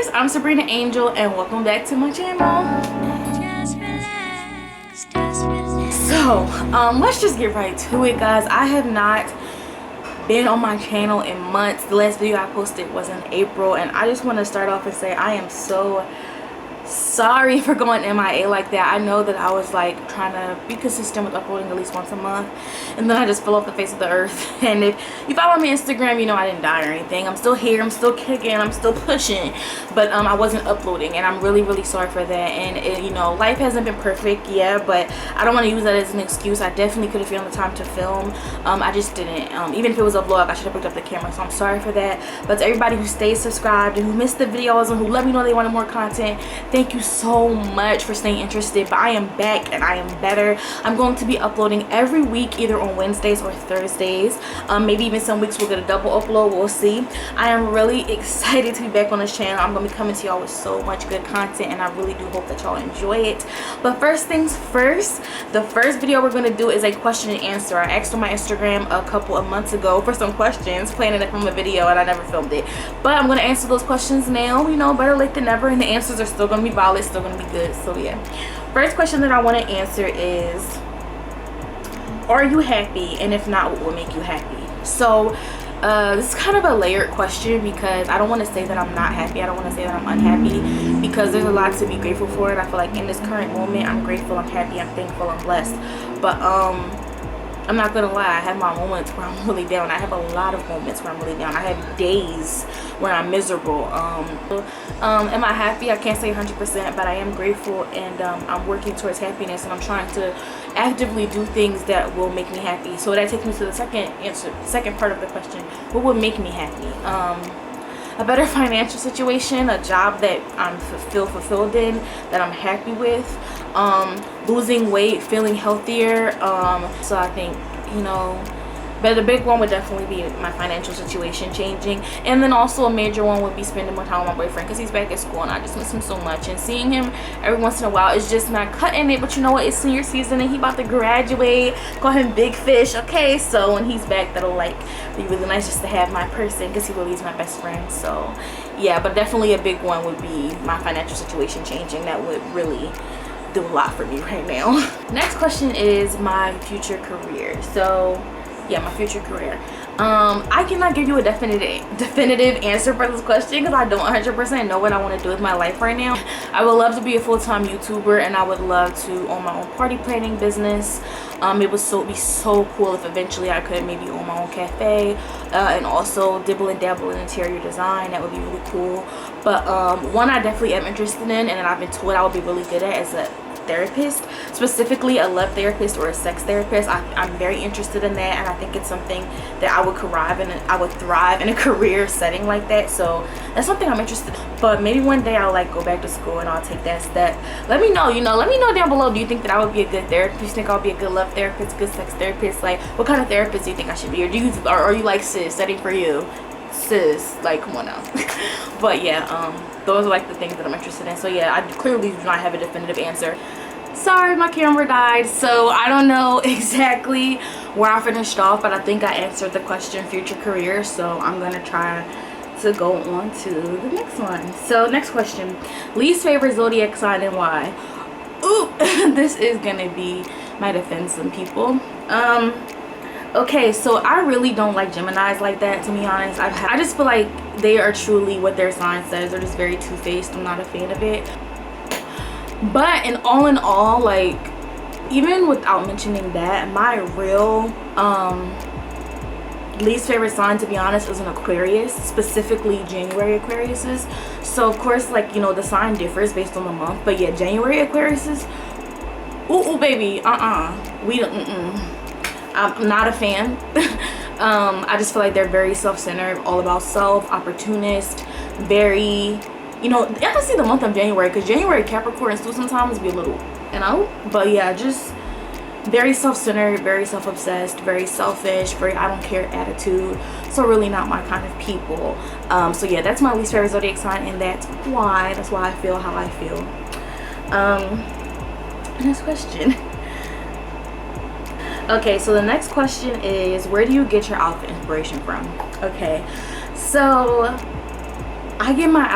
guys, I'm Sabrina Angel and welcome back to my channel. So let's just get right to it, guys. I have not been on my channel in months. The last video I posted was in April, and I just want to start off and say I am so sorry for going MIA like that. I know that I was like trying to be consistent with uploading at least once a month, and then I just fell off the face of the earth. And if you follow me on Instagram, you know I didn't die or anything. I'm still here, I'm still kicking, I'm still pushing, but I wasn't uploading, and I'm really sorry for that. And you know, life hasn't been perfect, yeah, but I don't want to use that as an excuse. I definitely could have found the time to film. I just didn't. Even if it was a vlog, I should have picked up the camera, so I'm sorry for that. But to everybody who stays subscribed and who missed the videos and who let me know they wanted more content, thank you so much for staying interested. But I am back and I am better. I'm going to be uploading every week, either on Wednesdays or Thursdays. Maybe even some weeks we'll get a double upload, we'll see. I am really excited to be back on this channel. I'm going to be coming to y'all with so much good content, and I really do hope that y'all enjoy it. But first things first, the first video we're going to do is a question and answer. I asked on my Instagram a couple of months ago for some questions, planning to film a video, and I never filmed it. But I'm going to answer those questions now. You know, better late than never, and the answers are still going to be valid, still going to be good. So yeah, first question that I want to answer is, are you happy? And if not, what will make you happy? So this is kind of a layered question, because I don't want to say that I'm not happy, I don't want to say that I'm unhappy, because there's a lot to be grateful for. And I feel like in this current moment, I'm grateful, I'm happy, I'm thankful, I'm blessed. But I'm not gonna lie, I have my moments where I'm really down. I have a lot of moments where I'm really down. I have days where I'm miserable. Am I happy? I can't say 100%, but I am grateful, and I'm working towards happiness, and I'm trying to actively do things that will make me happy. So that takes me to the second part of the question. What would make me happy? A better financial situation, a job that I'm fulfilled in, that I'm happy with, losing weight, feeling healthier. So I think, you know, but the big one would definitely be my financial situation changing. And then also a major one would be spending more time with my boyfriend, because he's back at school and I just miss him so much. And seeing him every once in a while is just not cutting it. But you know what, it's senior season and he about to graduate. Call him Big Fish, okay? So when he's back, that'll like be really nice just to have my person, because he really is my best friend. So yeah, but definitely a big one would be my financial situation changing. That would really do a lot for me right now. Next question is my future career. So yeah, my future career. I cannot give you a definitive answer for this question, because I don't 100% know what I want to do with my life right now. I would love to be a full-time YouTuber, and I would love to own my own party planning business. It would be so cool if eventually I could maybe own my own cafe, and also dibble and dabble in interior design. That would be really cool. But one I definitely am interested in, and I've been told I would be really good at, is a therapist, specifically a love therapist or a sex therapist. I'm very interested in that, and I think it's something that I would thrive in a career setting like that. So that's something I'm interested in. But maybe one day I'll like go back to school and I'll take that step. Let me know, let me know down below. Do you think that I would be a good therapist? Do you think I'll be a good love therapist, good sex therapist? Like, what kind of therapist do you think I should be? Or are you like, sis, setting for you? Sis, like, come on now. But yeah, those are like the things that I'm interested in. So yeah, I clearly do not have a definitive answer. Sorry, my camera died, so I don't know exactly where I finished off, but I think I answered the question future career. So I'm gonna try to go on to the next one. So next question, least favorite zodiac sign and why? Ooh, this is gonna might offend some people. Okay, so I really don't like Geminis like that, to be honest. I just feel like they are truly what their sign says. They're just very two-faced. I'm not a fan of it. But in all, like, even without mentioning that, my real least favorite sign, to be honest, is an Aquarius, specifically January Aquariuses. So of course, like, the sign differs based on the month, but yeah, January Aquariuses, ooh baby, we don't, I'm not a fan. I just feel like they're very self-centered, all about self, opportunist, very, I can see the month of January, because January Capricorns do sometimes be a little, but yeah, just very self-centered, very self-obsessed, very selfish, very I don't care attitude. So really not my kind of people. So yeah, that's my least favorite zodiac sign, and that's why I feel how I feel. Next question. Okay, so the next question is, where do you get your outfit inspiration from? Okay, so I get my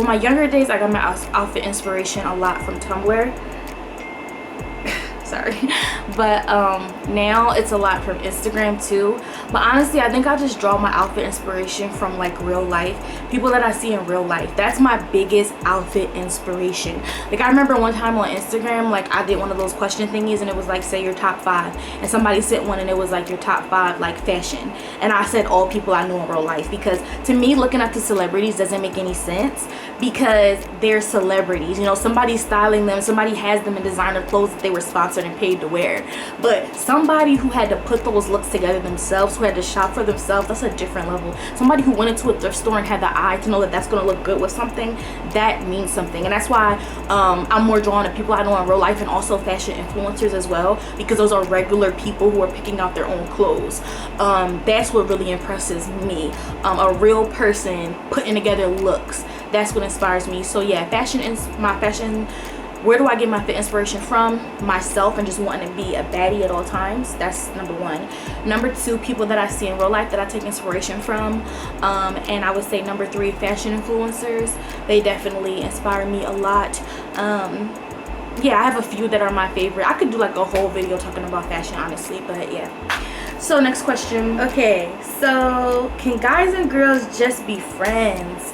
my younger days, I got my outfit inspiration a lot from Tumblr. Sorry. But now it's a lot from Instagram too. But honestly, I think I just draw my outfit inspiration from like real life, people that I see in real life. That's my biggest outfit inspiration. Like I remember one time on Instagram, like I did one of those question thingies, and it was like, say your top 5, and somebody sent one and it was like your top 5 like fashion, and I said all people I know in real life, because to me looking up to celebrities doesn't make any sense, because they're celebrities, you know, somebody's styling them, somebody has them in designer clothes that they were sponsored and paid to wear. But somebody who had to put those looks together themselves, who had to shop for themselves, that's a different level. Somebody who went into a thrift store and had the eye to know that that's going to look good with something, that means something. And that's why I'm more drawn to people I know in real life, and also fashion influencers as well, because those are regular people who are picking out their own clothes. That's what really impresses me, a real person putting together looks. That's what inspires me. So yeah, where do I get my fit inspiration from? Myself, and just wanting to be a baddie at all times. That's number 1. Number 2, people that I see in real life that I take inspiration from. And I would say number 3, fashion influencers. They definitely inspire me a lot. Yeah, I have a few that are my favorite. I could do like a whole video talking about fashion, honestly, but yeah. So next question. Okay, so can guys and girls just be friends?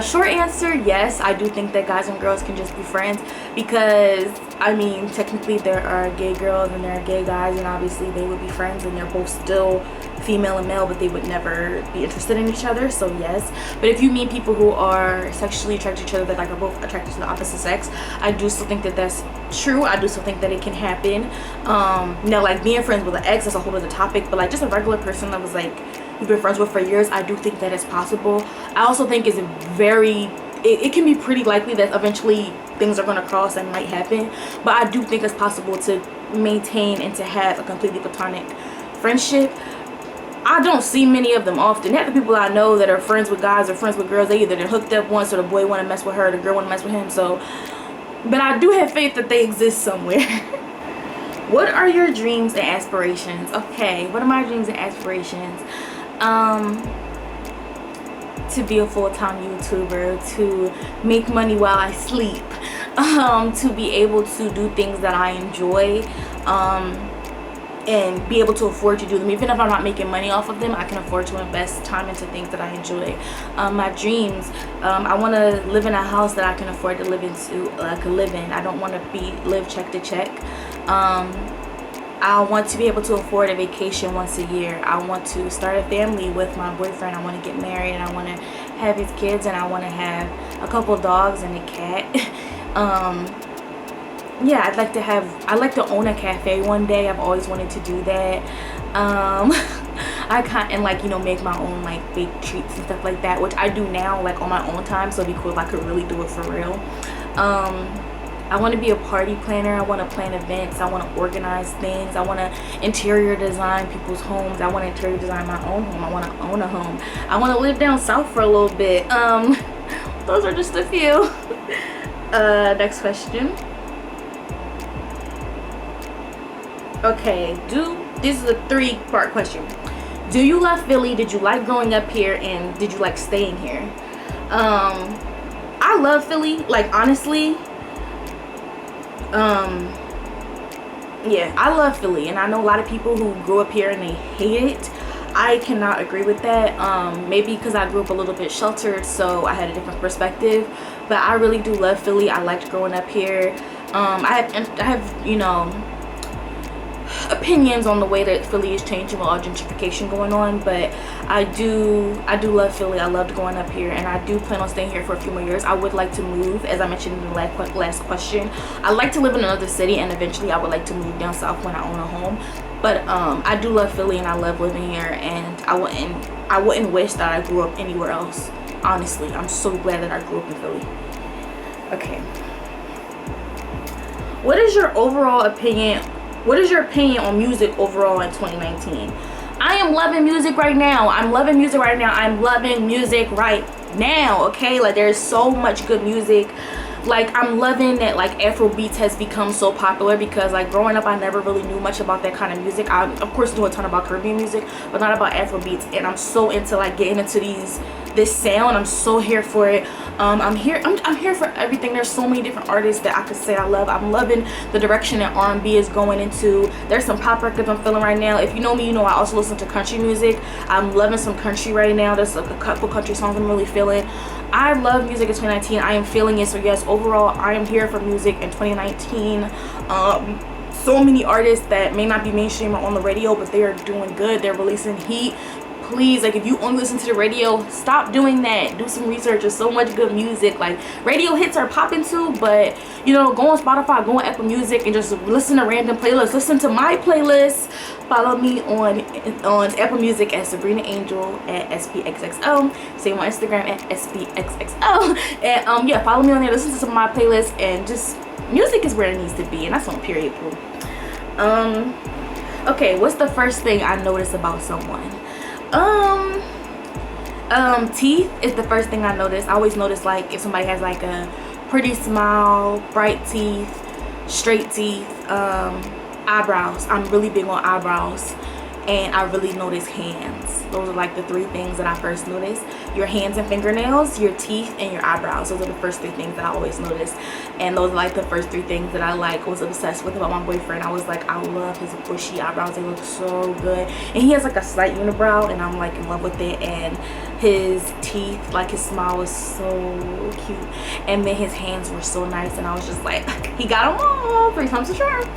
Short answer, yes. I do think that guys and girls can just be friends, because I mean technically there are gay girls and there are gay guys, and obviously they would be friends, and they're both still female and male, but they would never be interested in each other. So yes. But if you meet people who are sexually attracted to each other, that like are both attracted to the opposite sex, I do still think that that's true. I do still think that it can happen. Now like being friends with an ex, that's a whole other topic, but like just a regular person that was like you've been friends with for years, I do think that it's possible. I also think it's it can be pretty likely that eventually things are going to cross and might happen, but I do think it's possible to maintain and to have a completely platonic friendship. I don't see many of them often. Half the people I know that are friends with guys or friends with girls, they either hooked up once, or the boy want to mess with her, or the girl want to mess with him. So, but I do have faith that they exist somewhere. What are your dreams and aspirations? Okay, what are my dreams and aspirations? To be a full-time YouTuber, to make money while I sleep, to be able to do things that I enjoy, and be able to afford to do them. Even if I'm not making money off of them, I can afford to invest time into things that I enjoy. My dreams, I want to live in a house that I can afford to live into, live in. I don't want to live check to check. I want to be able to afford a vacation once a year. I want to start a family with my boyfriend. I want to get married, and I want to have his kids, and I want to have a couple dogs and a cat. Yeah, I'd like to own a cafe one day. I've always wanted to do that. And like, you know, make my own like baked treats and stuff like that, which I do now like on my own time, so it'd be cool if I could really do it for real. I want to be a party planner. I want to plan events. I want to organize things. I want to interior design people's homes. I want to interior design my own home. I want to own a home. I want to live down south for a little bit. Those are just a few. Next question. Okay, this is a 3-part question. Do you love Philly? Did you like growing up here, and did you like staying here? I love Philly, like honestly. Yeah, I love Philly, and I know a lot of people who grew up here and they hate it. I cannot agree with that. Maybe because I grew up a little bit sheltered, so I had a different perspective, but I really do love Philly. I liked growing up here. I have you know, opinions on the way that Philly is changing with all gentrification going on, but I do love Philly. I loved growing up here, and I do plan on staying here for a few more years. I would like to move, as I mentioned in the last question. I like to live in another city, and eventually I would like to move down south when I own a home. But I do love Philly, and I love living here, and I wouldn't wish that I grew up anywhere else. Honestly, I'm so glad that I grew up in Philly. Okay. What is your opinion on music overall in 2019? I am loving music right now. I'm loving music right now. Okay, like there's so much good music. like I'm loving that like Afro beats has become so popular, because like growing up I never really knew much about that kind of music. I of course knew a ton about Caribbean music, but not about Afro beats, and I'm so into like getting into this sound. I'm so here for it. I'm here for everything. There's so many different artists that I could say I love. I'm loving the direction that R&B is going into. There's some pop records I'm feeling right now. If you know me, you know I also listen to country music. I'm loving some country right now. There's like a couple country songs I'm really feeling. I love music in 2019. I am feeling it. So yes, overall I am here for music in 2019. So many artists that may not be mainstream or on the radio, but they are doing good. They're releasing heat. Please, like, if you only listen to the radio, stop doing that. Do some research. There's so much good music. Like, radio hits are popping too, but you know, go on Spotify, go on Apple Music, and just listen to random playlists. Listen to my playlist. Follow me on Apple Music at Sabrina Angel at SPXXO. Same on Instagram at SPXXO. And yeah, follow me on there. Listen to some of my playlists, and just music is where it needs to be, and that's on period. Okay, what's the first thing I notice about someone? Teeth is the first thing I notice. I always notice like if somebody has like a pretty smile, bright teeth, straight teeth. Eyebrows. I'm really big on eyebrows, and I really notice hands. Those are like the three things that I first notice. Your hands and fingernails, your teeth, and your eyebrows. Those are the first three things that I always notice, and those are like the first three things that I like was obsessed with about my boyfriend. I was like, I love his bushy eyebrows. They look so good, and he has like a slight unibrow, and I'm like in love with it. And his teeth, like his smile was so cute, and then his hands were so nice, and I was just like, he got them all 3 times the charm.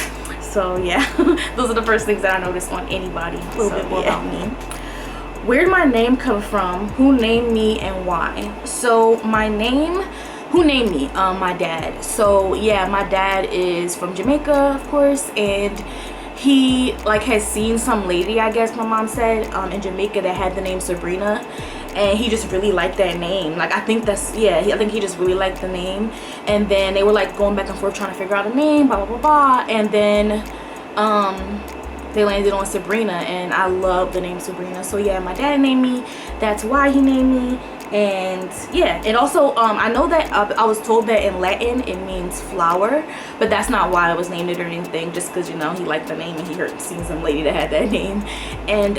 So yeah, those are the first things that I noticed on anybody. A little bit more about me. Where did my name come from? Who named me and why? So my name, who named me? My dad. So yeah, my dad is from Jamaica, of course, and he like has seen some lady, I guess my mom said, in Jamaica that had the name Sabrina, and he just really liked that name. Like I think that's, yeah, I think he just really liked the name. And then they were like going back and forth trying to figure out a name, blah blah blah blah, and then they landed on Sabrina, and I love the name Sabrina. So yeah, my dad named me. That's why he named me. And yeah, and also I know that I was told that in Latin it means flower, but that's not why I was named it or anything. Just because, you know, he liked the name and he heard seen some lady that had that name. And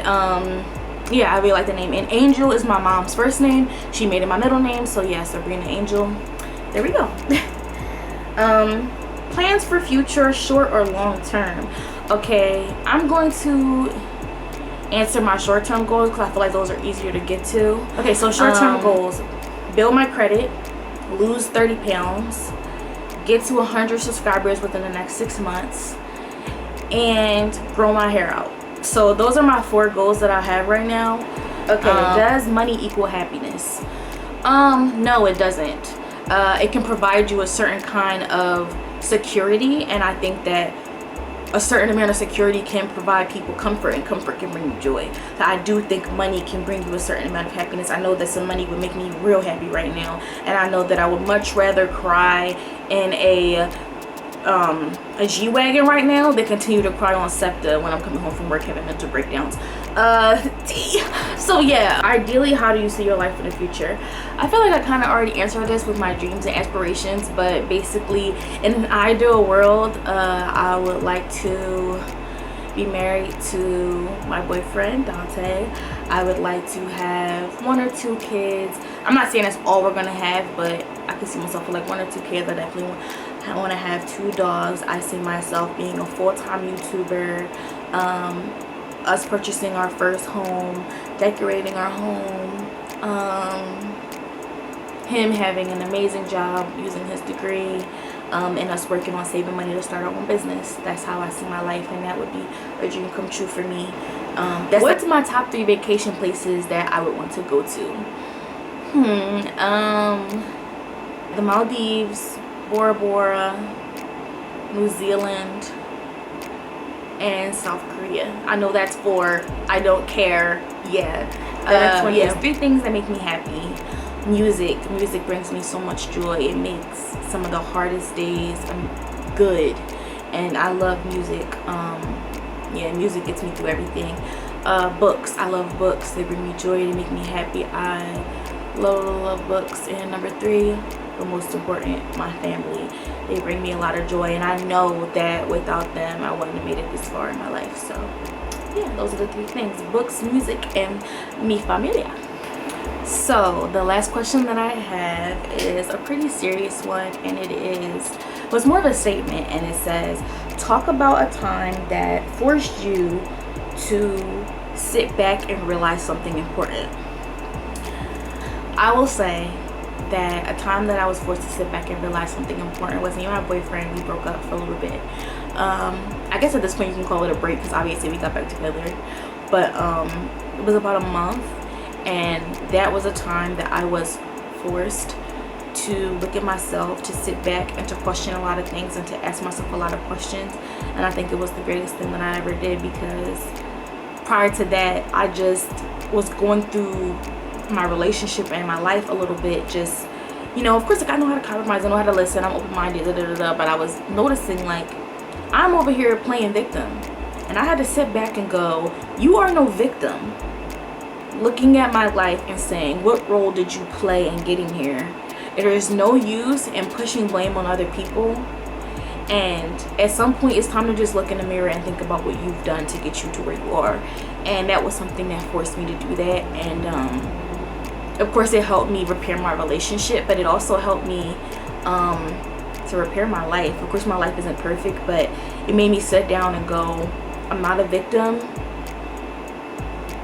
yeah, I really like the name. And Angel is my mom's first name. She made it my middle name. So yeah, Sabrina Angel. There we go. Plans for future, short or long term. Okay, I'm going to answer my short-term goals because I feel like those are easier to get to. Okay, so short-term goals: build my credit, lose 30 pounds, get to 100 subscribers within the next 6 months, and grow my hair out. So those are my 4 goals that I have right now. Okay, does money equal happiness? No, it doesn't. It can provide you a certain kind of security, and I think that a certain amount of security can provide people comfort, and comfort can bring you joy. So I do think money can bring you a certain amount of happiness. I know that some money would make me real happy right now, and I know that I would much rather cry in a G-Wagon right now than continue to cry on SEPTA when I'm coming home from work having mental breakdowns. So yeah, ideally, how do you see your life in the future? I feel like I kind of already answered this with my dreams and aspirations, but basically in an ideal world, I would like to be married to my boyfriend Dante. I would like to have 1 or 2 kids. I'm not saying that's all we're gonna have, but I can see myself with like 1 or 2 kids. I want to have 2 dogs. I see myself being a full-time YouTuber, us purchasing our first home, decorating our home, him having an amazing job using his degree, and us working on saving money to start our own business. That's how I see my life, and that would be a dream come true for me. What's my top 3 vacation places that I would want to go to? The Maldives, Bora Bora, New Zealand, and South Korea. I know that's 4. I don't care. Yeah. Yeah, 3 things that make me happy. Music brings me so much joy. It makes some of the hardest days good, and I love music. Yeah, music gets me through everything. Books, I love books. They bring me joy. They make me happy. I love books. And number 3, but most important, my family. They bring me a lot of joy, and I know that without them I wouldn't have made it this far in my life. So yeah, those are the 3 things: books, music, and mi familia. So the last question that I have is a pretty serious one, and it's more of a statement, and it says, talk about a time that forced you to sit back and realize something important. I will say that a time that I was forced to sit back and realize something important was me and my boyfriend. We broke up for a little bit. I guess at this point you can call it a break, because obviously we got back together, but it was about a month, and that was a time that I was forced to look at myself, to sit back and to question a lot of things and to ask myself a lot of questions. And I think it was the greatest thing that I ever did, because prior to that I just was going through my relationship and my life a little bit, just, you know, of course, like, I know how to compromise, I know how to listen, I'm open-minded, but I was noticing, like, I'm over here playing victim, and I had to sit back and go, you are no victim. Looking at my life and saying, what role did you play in getting here? There is no use in pushing blame on other people, and at some point it's time to just look in the mirror and think about what you've done to get you to where you are. And that was something that forced me to do that. And of course it helped me repair my relationship, but it also helped me to repair my life. Of course my life isn't perfect, but it made me sit down and go, I'm not a victim.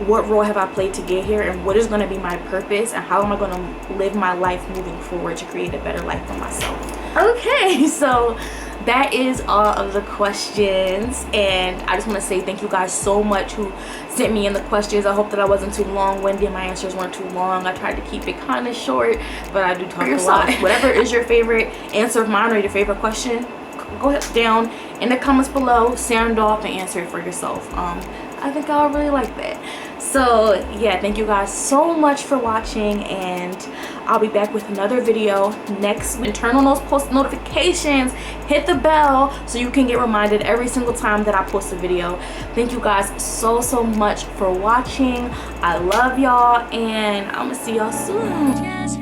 What role have I played to get here, and what is going to be my purpose, and how am I going to live my life moving forward to create a better life for myself? Okay, so that is all of the questions, and I just want to say thank you guys so much who sent me in the questions. I hope that I wasn't too long-winded, my answers weren't too long. I tried to keep it kind of short, but I do talk a lot. Whatever is your favorite answer of mine or your favorite question, go ahead down in the comments below, sound off and answer it for yourself. I think I'll really like that. So yeah, thank you guys so much for watching, and I'll be back with another video next week. Turn on those post notifications, hit the bell so you can get reminded every single time that I post a video. Thank you guys so much for watching. I love y'all, and I'm gonna see y'all soon.